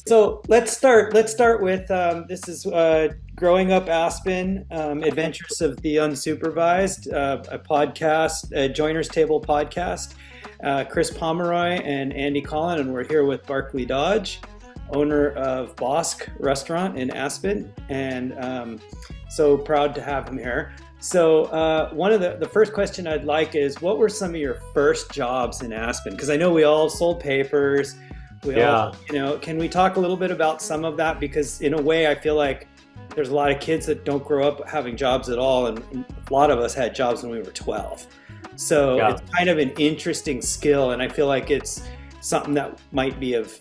So let's start. Let's start with this is growing up Aspen, Adventures of the Unsupervised, a podcast, a Joiners Table podcast. Chris Pomeroy and Andy Collin, and we're here with Barclay Dodge, owner of Bosq restaurant in Aspen, and so proud to have him here. So one of the first question I'd like is, what were some of your first jobs in Aspen? Because I know we all sold papers. Can we talk a little bit about some of that? Because in a way, I feel like there's a lot of kids that don't grow up having jobs at all, and a lot of us had jobs when we were 12. So it's kind of an interesting skill, and I feel like it's something that might be of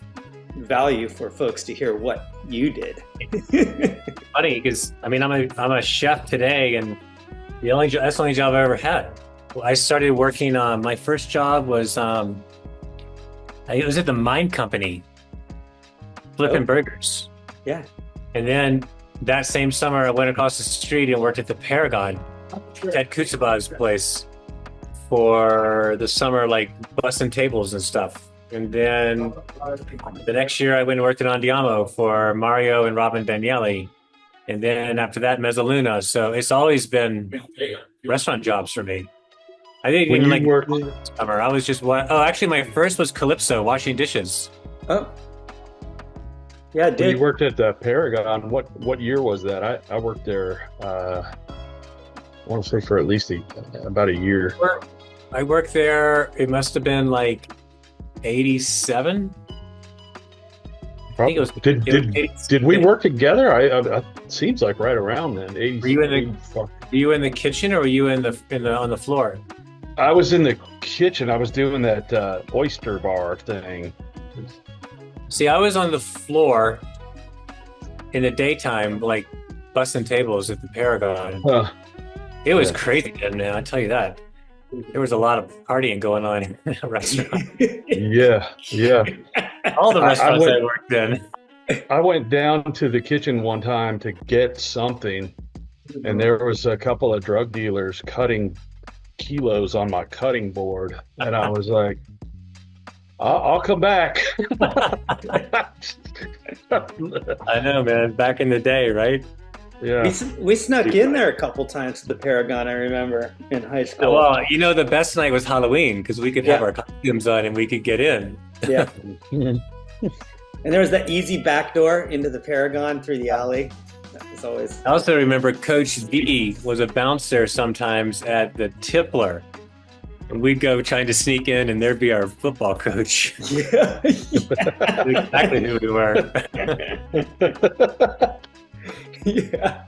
value for folks to hear what you did. Funny, because I'm a chef today, and that's the only job I ever had. I started working on my first job was it was at the Mine Company, flipping burgers. Yeah. And then that same summer, I went across the street and worked at the Paragon, Ted Kutsaba's place, for the summer, like busting tables and stuff. And then the next year, I went and worked at Andiamo for Mario and Robin Daniele. And then after that, Mezzaluna. So it's always been restaurant jobs for me. I didn't even like summer. I was just actually my first was Calypso, washing dishes. Oh, yeah. When you worked at the Paragon, what year was that? I worked there. I want to say for at least about a year. I worked there. It must have been like 87. I think it was. Did we work together? I seems like right around then. 80, were you in the kitchen, or were you on the floor? I was in the kitchen. I was doing that oyster bar thing. See, I was on the floor in the daytime, like busting tables at the Paragon. It was crazy, man. I tell you that. There was a lot of partying going on in the restaurant. Yeah. All the restaurants I worked in. I went down to the kitchen one time to get something, and there was a couple of drug dealers cutting kilos on my cutting board, and I was like, I'll come back. I know, man. Back in the day, right? Yeah. We snuck in there a couple times to the Paragon, I remember, in high school. Well, the best night was Halloween, because we could have our costumes on and we could get in. Yeah. And there was that easy back door into the Paragon through the alley. That was always... I also remember Coach V was a bouncer sometimes at the Tippler. And we'd go trying to sneak in, and there'd be our football coach. Yeah. Exactly who we were. Yeah.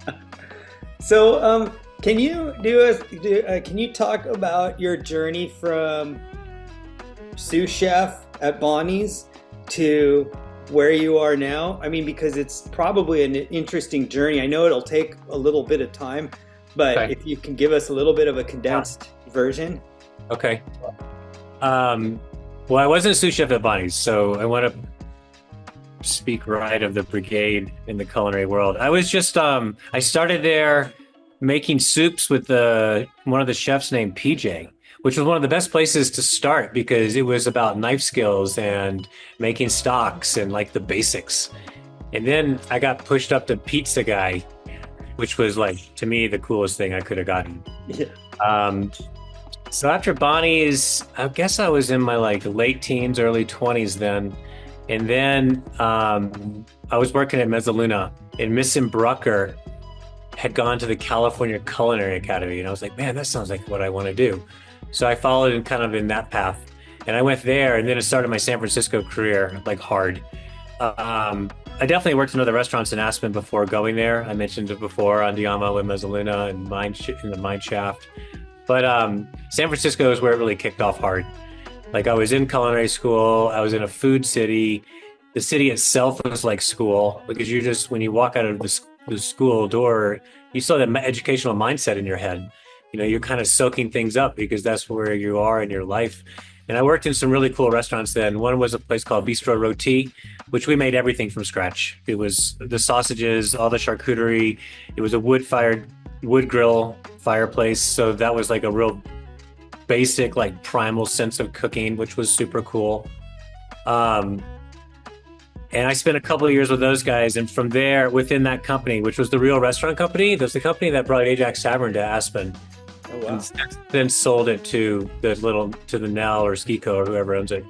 So, can you can you talk about your journey from sous chef at Bonnie's to where you are now? I mean, because it's probably an interesting journey. I know it'll take a little bit of time, but if you can give us a little bit of a condensed version. Okay. Well, I wasn't a sous chef at Bonnie's, so I want to speak right of the brigade in the culinary world. I was just I started there making soups with one of the chefs named PJ, which was one of the best places to start, because it was about knife skills and making stocks and like the basics. And then I got pushed up to pizza guy, which was like, to me, the coolest thing I could have gotten. Yeah. So after Bonnie's, I guess I was in my like late teens, early 20s then. And then I was working at Mezzaluna, and Miss Brucker had gone to the California Culinary Academy. And I was like, man, that sounds like what I want to do. So I followed in that path. And I went there, and then I started my San Francisco career, like hard. I definitely worked in other restaurants in Aspen before going there. I mentioned it before, Andiamo and Mezzaluna and in the Mine Shaft. But San Francisco is where it really kicked off hard. Like, I was in culinary school, I was in a food city. The city itself was like school, because when you walk out of the school door, you still have that educational mindset in your head. You're kind of soaking things up, because that's where you are in your life. And I worked in some really cool restaurants then. One was a place called Bistro Roti, which we made everything from scratch. It was the sausages, all the charcuterie. It was a wood grill fireplace. So that was like a real basic, like primal sense of cooking, which was super cool. And I spent a couple of years with those guys. And from there, within that company, which was the real restaurant company, there's the company that brought Ajax Tavern to Aspen. Oh, wow. And then sold it to the Nell or Skiko or whoever owns it.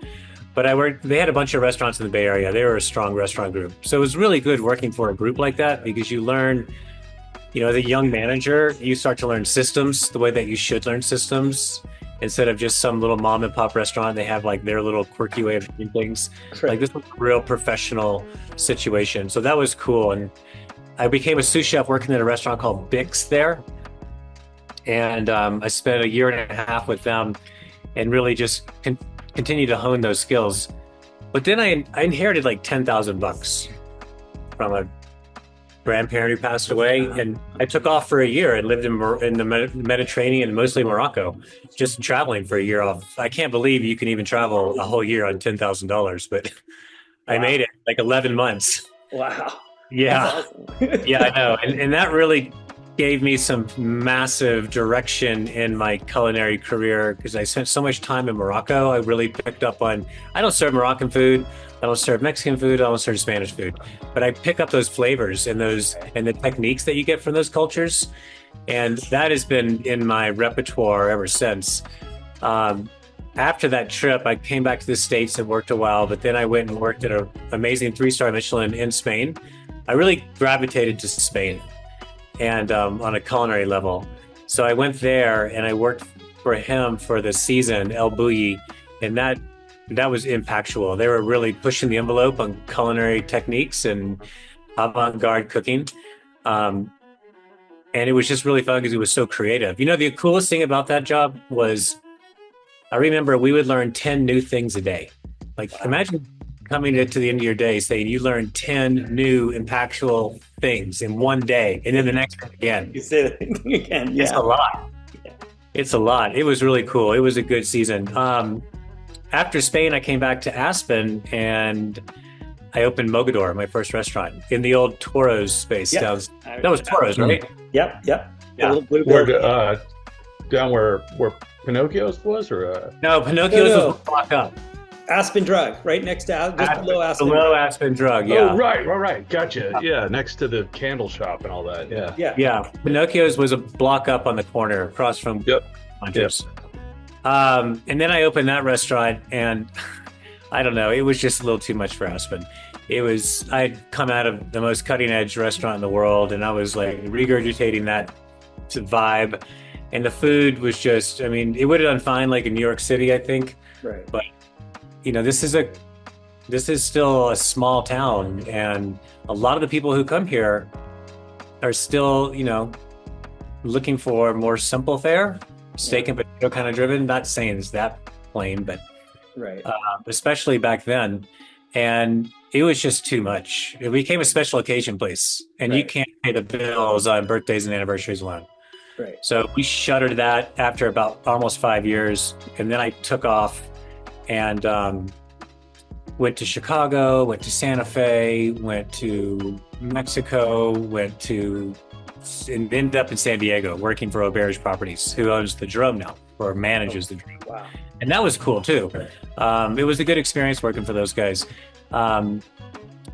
But they had a bunch of restaurants in the Bay Area. They were a strong restaurant group. So it was really good working for a group like that, because you learn, as a young manager, you start to learn systems the way that you should learn systems, instead of just some little mom and pop restaurant. They have like their little quirky way of doing things. Right. Like this was a real professional situation. So that was cool. And I became a sous chef working at a restaurant called Bix there. And I spent a year and a half with them and really just continued to hone those skills. But then I inherited like $10,000 from a grandparent who passed away, and I took off for a year and lived in the Mediterranean, mostly Morocco, just traveling for a year off. I can't believe you can even travel a whole year on $10,000, but I made it like 11 months. Wow. Yeah. That's awesome. Yeah, I know. And that really gave me some massive direction in my culinary career, because I spent so much time in Morocco. I really picked up on, I don't serve Moroccan food, I don't serve Mexican food, I don't serve Spanish food, but I pick up those flavors and the techniques that you get from those cultures. And that has been in my repertoire ever since. After that trip, I came back to the States and worked a while, but then I went and worked at an amazing 3-star Michelin in Spain. I really gravitated to Spain and on a culinary level. So I went there and I worked for him for the season, El Bulli, and that was impactful. They were really pushing the envelope on culinary techniques and avant-garde cooking. And it was just really fun because it was so creative. The coolest thing about that job was, I remember we would learn 10 new things a day. Like, imagine coming to the end of your day saying you learned 10 new impactful things in one day, and then the next day again. You say that again. Yeah. It's a lot. It's a lot. It was really cool. It was a good season. After Spain, I came back to Aspen and I opened Mogador, my first restaurant, in the old Toro's space. Yep. That was Toro's, right? Yep. Yeah. The little blue building. Down where Pinocchio's was, or No, Pinocchio's was blocked up. Aspen Drug, right next to below Aspen. Below Aspen Drug, yeah. Oh, right. Gotcha. Yeah, next to the candle shop and all that. Yeah. Yeah. Pinocchio's was a block up on the corner across from Hunter's. And then I opened that restaurant, and I don't know, it was just a little too much for Aspen. I'd come out of the most cutting edge restaurant in the world, and I was like regurgitating that vibe. And the food was just, it would have done fine like in New York City, I think. Right. But this is still a small town, and a lot of the people who come here are still, looking for more simple fare, steak and potato kind of driven. Not saying it's that plain, but right. Especially back then. And it was just too much. It became a special occasion place, and you can't pay the bills on birthdays and anniversaries alone. Right. So we shuttered that after about almost 5 years, and then I took off and went to Chicago, went to Santa Fe, went to Mexico, and ended up in San Diego working for Auberge Properties, who owns the Drum now, or manages the Drum. Wow. And that was cool too. It was a good experience working for those guys.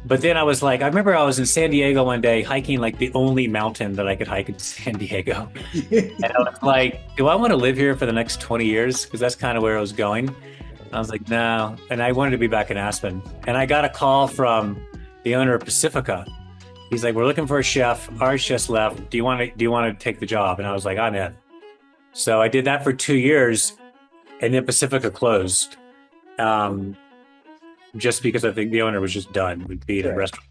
But then I remember I was in San Diego one day hiking like the only mountain that I could hike in San Diego. And I was like, do I want to live here for the next 20 years? Because that's kind of where I was going. I was like, no. And I wanted to be back in Aspen. And I got a call from the owner of Pacifica. He's like, we're looking for a chef. Our chef left. Do you want to take the job? And I was like, I'm in. So I did that for 2 years, and then Pacifica closed. Just because I think the owner was just done with being a restaurant.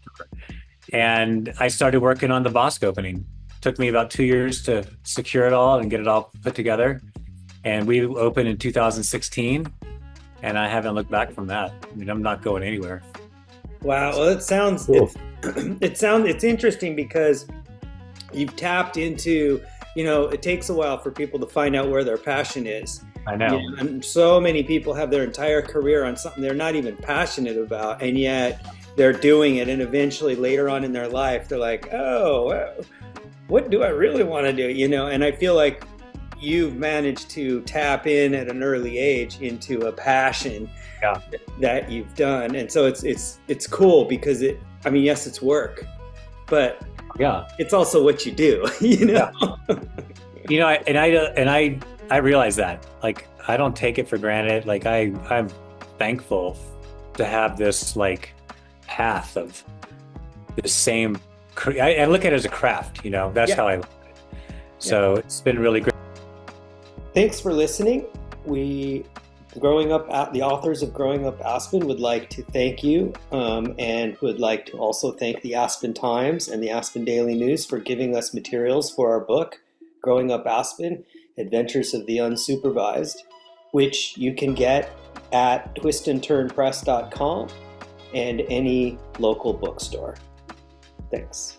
And I started working on the Bosq opening. Took me about 2 years to secure it all and get it all put together. And we opened in 2016, and I haven't looked back from that. I'm not going anywhere. Wow. Well, it sounds cool. It's interesting because you've tapped into, it takes a while for people to find out where their passion is. I know. And so many people have their entire career on something they're not even passionate about, and yet they're doing it. And eventually later on in their life, they're like, oh, what do I really want to do? And I feel like you've managed to tap in at an early age into a passion that you've done. And so it's cool because yes, it's work, but it's also what you do, I realize that, like, I don't take it for granted. Like I'm thankful to have this like path of the same. I look at it as a craft, that's how I look at it. So it's been really great. Thanks for listening. The authors of Growing Up Aspen would like to thank you, and would like to also thank the Aspen Times and the Aspen Daily News for giving us materials for our book, Growing Up Aspen, Adventures of the Unsupervised, which you can get at twistandturnpress.com and any local bookstore. Thanks.